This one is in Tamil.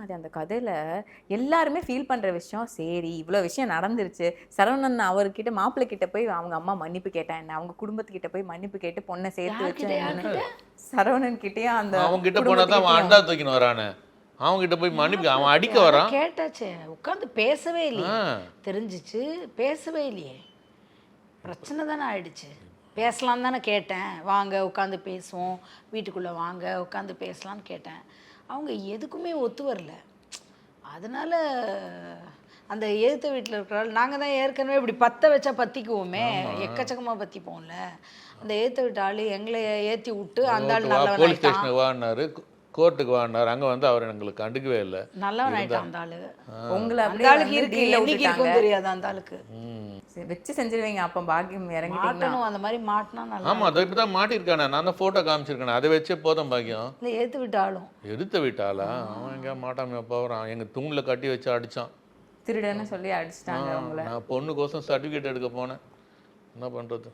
அது அந்த கதையில எல்லாருமே ஃபீல் பண்ற விஷயம். சரி இவ்வளோ விஷயம் நடந்துருச்சு. சரவணன் அவர்கிட்ட மாப்பிள்ளை கிட்ட போய் அவங்க அம்மா மன்னிப்பு கேட்டா என்ன? அவங்க குடும்பத்துக்கிட்ட போய் மன்னிப்பு கேட்டு பொண்ணை சேர்த்து வச்சா என்னன்னு சரவணன் கிட்டயும் அந்த அவங்க கிட்ட போனா தான் அவன் அண்டா தூக்கின்னு வரானே. அவங்க கிட்ட போய் மன்னிப்பு அவன் அடிக்க வரான். கேட்டாச்சே, உட்காந்து பேசவே இல்லையே. தெரிஞ்சிச்சு, பேசவே இல்லையே. பிரச்சனை தானே ஆயிடுச்சு. பேசலாம் தானே கேட்டேன், வாங்க உட்காந்து பேசுவோம், வீட்டுக்குள்ளே வாங்க உட்காந்து பேசலான்னு கேட்டேன். அவங்க எதுக்குமே ஒத்து வரல. அதனால அந்த எதிர்த்த வீட்டில் இருக்கிறாள், நாங்கள் தான் ஏற்கனவே இப்படி பற்ற வச்சா பற்றிக்குவோமே, எக்கச்சக்கமாக பற்றிப்போம்ல. அந்த எதிர்த்த வீட்டு ஆள் எங்களை ஏற்றி விட்டு அந்த ஆள் நல்லவன் போலீஸ் ஸ்டேஷனுக்கு வாங்கினாரு, கோர்ட்டுக்கு வாங்கினார். அங்கே வந்து அவர் எங்களுக்கு கண்டுக்கவே இல்லை. நல்லவன் ஆயிட்டான் அந்த ஆளு. உங்களை அந்த ஆளுக்கு இருக்கு, என்னைக்கு இருக்கும் தெரியாது அந்த ஆளுக்கு. வச்சு செஞ்சிருவீங்க. அப்போ பாக்கியம் இறங்கிட்டீங்க. அந்த மாதிரி மாட்டினா நல்லா. ஆமாம், அதை இப்போ தான் மாட்டியிருக்கானே. நான் தான் ஃபோட்டோ காமிச்சிருக்கேன், அதை வச்சே போதும் பாக்கியம். இல்லை ஏற்று விட்டாலும் எதிர்த்த வீட்டாளா? அவன் எங்கேயா மாட்டாம போகிறான். எங்கள் தூணில் கட்டி வச்சு அடித்தான். திருடன்னு சொல்லி அடிச்சிட்டாங்க உங்களை. நான் பொண்ணுக்கோசம் சர்டிஃபிகேட் எடுக்க போனேன். என்ன பண்ணுறது?